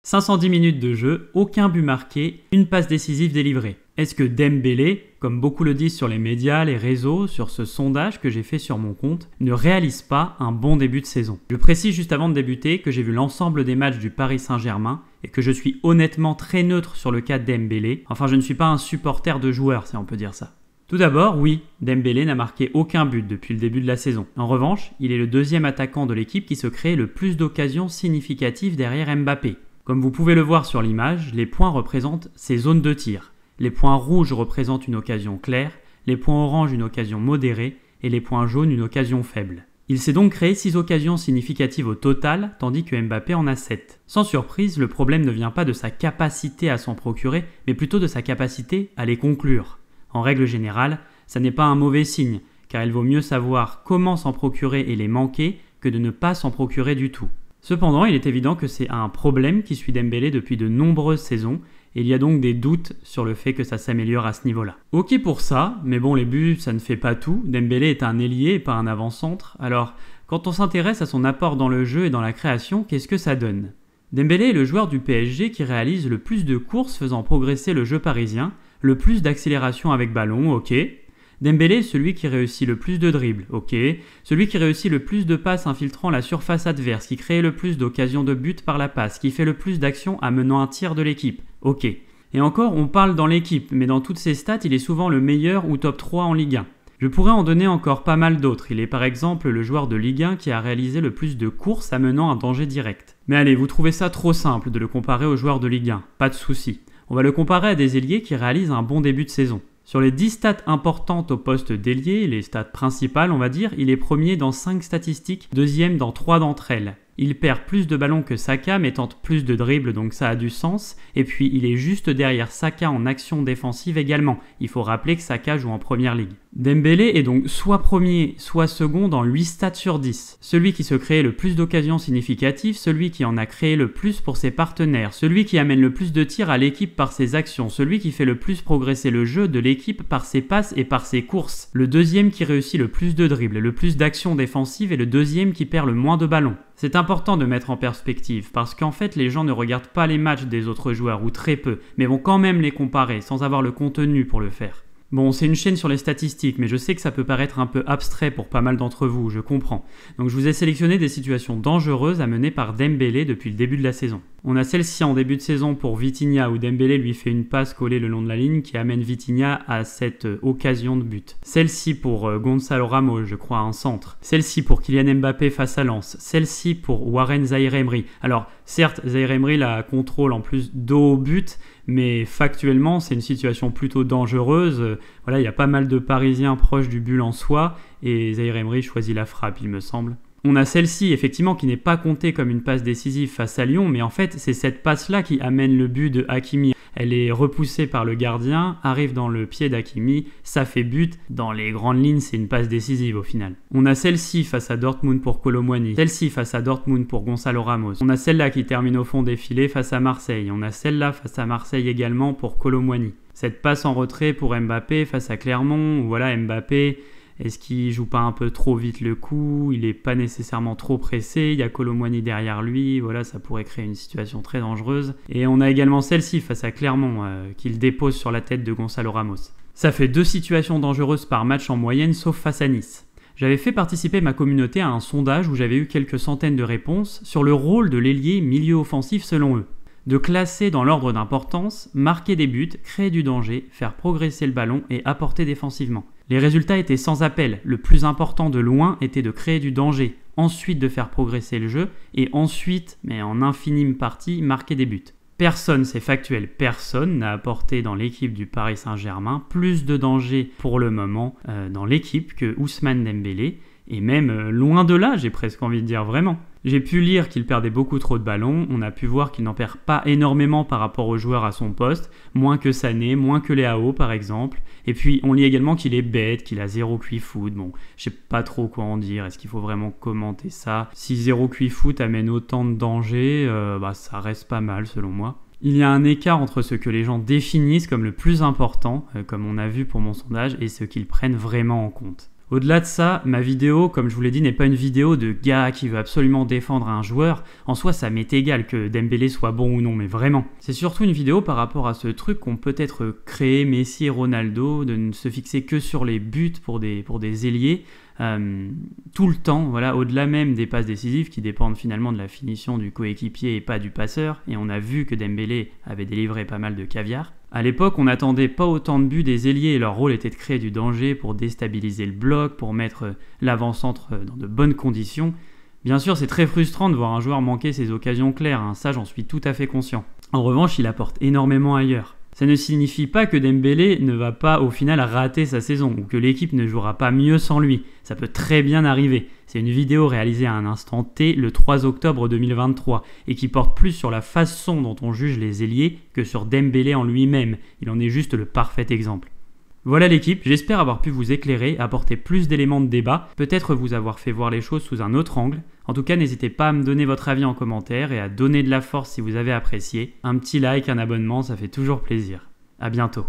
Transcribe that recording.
510 minutes de jeu, aucun but marqué, une passe décisive délivrée. Est-ce que Dembélé, comme beaucoup le disent sur les médias, les réseaux, sur ce sondage que j'ai fait sur mon compte, ne réalise pas un bon début de saison? Je précise juste avant de débuter que j'ai vu l'ensemble des matchs du Paris Saint-Germain et que je suis honnêtement très neutre sur le cas de Dembélé. Enfin, je ne suis pas un supporter de joueur, si on peut dire ça. Tout d'abord, oui, Dembélé n'a marqué aucun but depuis le début de la saison. En revanche, il est le deuxième attaquant de l'équipe qui se crée le plus d'occasions significatives derrière Mbappé. Comme vous pouvez le voir sur l'image, les points représentent ses zones de tir. Les points rouges représentent une occasion claire, les points oranges une occasion modérée et les points jaunes une occasion faible. Il s'est donc créé 6 occasions significatives au total, tandis que Mbappé en a 7. Sans surprise, le problème ne vient pas de sa capacité à s'en procurer, mais plutôt de sa capacité à les conclure. En règle générale, ça n'est pas un mauvais signe, car il vaut mieux savoir comment s'en procurer et les manquer que de ne pas s'en procurer du tout. Cependant, il est évident que c'est un problème qui suit Dembélé depuis de nombreuses saisons, et il y a donc des doutes sur le fait que ça s'améliore à ce niveau-là. Ok pour ça, mais bon, les buts, ça ne fait pas tout. Dembélé est un ailier et pas un avant-centre, alors quand on s'intéresse à son apport dans le jeu et dans la création, qu'est-ce que ça donne? Dembélé est le joueur du PSG qui réalise le plus de courses faisant progresser le jeu parisien, le plus d'accélération avec ballon, ok. Dembélé est celui qui réussit le plus de dribbles, ok. Celui qui réussit le plus de passes infiltrant la surface adverse, qui crée le plus d'occasions de but par la passe, qui fait le plus d'actions amenant un tir de l'équipe, ok. Et encore, on parle dans l'équipe, mais dans toutes ses stats, il est souvent le meilleur ou top 3 en Ligue 1. Je pourrais en donner encore pas mal d'autres. Il est par exemple le joueur de Ligue 1 qui a réalisé le plus de courses amenant un danger direct. Mais allez, vous trouvez ça trop simple de le comparer aux joueurs de Ligue 1, pas de souci. On va le comparer à des ailiers qui réalisent un bon début de saison. Sur les 10 stats importantes au poste d'ailier, les stats principales on va dire, il est premier dans 5 statistiques, deuxième dans 3 d'entre elles. Il perd plus de ballons que Saka mais tente plus de dribbles donc ça a du sens. Et puis il est juste derrière Saka en action défensive également. Il faut rappeler que Saka joue en première ligue. Dembélé est donc soit premier, soit second dans 8 stats sur 10. Celui qui se crée le plus d'occasions significatives, celui qui en a créé le plus pour ses partenaires, celui qui amène le plus de tirs à l'équipe par ses actions, celui qui fait le plus progresser le jeu de l'équipe par ses passes et par ses courses, le deuxième qui réussit le plus de dribbles, le plus d'actions défensives et le deuxième qui perd le moins de ballons. C'est important de mettre en perspective parce qu'en fait les gens ne regardent pas les matchs des autres joueurs ou très peu, mais vont quand même les comparer sans avoir le contenu pour le faire. Bon, c'est une chaîne sur les statistiques, mais je sais que ça peut paraître un peu abstrait pour pas mal d'entre vous, je comprends. Donc je vous ai sélectionné des situations dangereuses à mener par Dembélé depuis le début de la saison. On a celle-ci en début de saison pour Vitinha où Dembélé lui fait une passe collée le long de la ligne qui amène Vitinha à cette occasion de but. Celle-ci pour Gonçalo Ramos, je crois, un centre. Celle-ci pour Kylian Mbappé face à Lens. Celle-ci pour Warren Zaïre-Emery. Alors, certes, Zaïre-Emery la contrôle en plus dos au but, mais factuellement, c'est une situation plutôt dangereuse. Voilà, il y a pas mal de Parisiens proches du but en soi et Zaïre-Emery choisit la frappe, il me semble. On a celle-ci, effectivement, qui n'est pas comptée comme une passe décisive face à Lyon, mais en fait, c'est cette passe-là qui amène le but de Hakimi. Elle est repoussée par le gardien, arrive dans le pied d'Hakimi, ça fait but. Dans les grandes lignes, c'est une passe décisive au final. On a celle-ci face à Dortmund pour Kolo Muani, celle-ci face à Dortmund pour Gonçalo Ramos. On a celle-là qui termine au fond des filets face à Marseille. On a celle-là face à Marseille également pour Kolo Muani. Cette passe en retrait pour Mbappé face à Clermont, où voilà, Mbappé... Est-ce qu'il joue pas un peu trop vite le coup? Il n'est pas nécessairement trop pressé. Il y a Kolo Muani derrière lui. Voilà, ça pourrait créer une situation très dangereuse. Et on a également celle-ci face à Clermont qu'il dépose sur la tête de Gonçalo Ramos. Ça fait 2 situations dangereuses par match en moyenne, sauf face à Nice. J'avais fait participer ma communauté à un sondage où j'avais eu quelques centaines de réponses sur le rôle de l'ailier milieu offensif selon eux. De classer dans l'ordre d'importance, marquer des buts, créer du danger, faire progresser le ballon et apporter défensivement. Les résultats étaient sans appel, le plus important de loin était de créer du danger, ensuite de faire progresser le jeu et ensuite, mais en infime partie, marquer des buts. Personne, c'est factuel, personne n'a apporté dans l'équipe du Paris Saint-Germain plus de danger pour le moment dans l'équipe que Ousmane Dembélé. Et même loin de là, j'ai presque envie de dire vraiment. J'ai pu lire qu'il perdait beaucoup trop de ballons, on a pu voir qu'il n'en perd pas énormément par rapport aux joueurs à son poste, moins que Sané, moins que Léao par exemple. Et puis on lit également qu'il est bête, qu'il a 0 QI foot. Bon, je sais pas trop quoi en dire, est-ce qu'il faut vraiment commenter ça? Si 0 QI foot amène autant de danger, ça reste pas mal selon moi. Il y a un écart entre ce que les gens définissent comme le plus important, comme on a vu pour mon sondage, et ce qu'ils prennent vraiment en compte. Au-delà de ça, ma vidéo, comme je vous l'ai dit, n'est pas une vidéo de gars qui veut absolument défendre un joueur. En soi, ça m'est égal que Dembélé soit bon ou non, mais vraiment. C'est surtout une vidéo par rapport à ce truc qu'ont peut-être créé Messi et Ronaldo, de ne se fixer que sur les buts pour des ailiers, tout le temps, voilà, au-delà même des passes décisives qui dépendent finalement de la finition du coéquipier et pas du passeur. Et on a vu que Dembélé avait délivré pas mal de caviar. À l'époque, on n'attendait pas autant de buts des ailiers et leur rôle était de créer du danger pour déstabiliser le bloc, pour mettre l'avant-centre dans de bonnes conditions. Bien sûr, c'est très frustrant de voir un joueur manquer ses occasions claires, hein, ça j'en suis tout à fait conscient. En revanche, il apporte énormément ailleurs. Ça ne signifie pas que Dembélé ne va pas au final rater sa saison ou que l'équipe ne jouera pas mieux sans lui. Ça peut très bien arriver. C'est une vidéo réalisée à un instant T le 3 octobre 2023 et qui porte plus sur la façon dont on juge les ailiers que sur Dembélé en lui-même. Il en est juste le parfait exemple. Voilà l'équipe, j'espère avoir pu vous éclairer, apporter plus d'éléments de débat, peut-être vous avoir fait voir les choses sous un autre angle. En tout cas, n'hésitez pas à me donner votre avis en commentaire et à donner de la force si vous avez apprécié. Un petit like, un abonnement, ça fait toujours plaisir. À bientôt.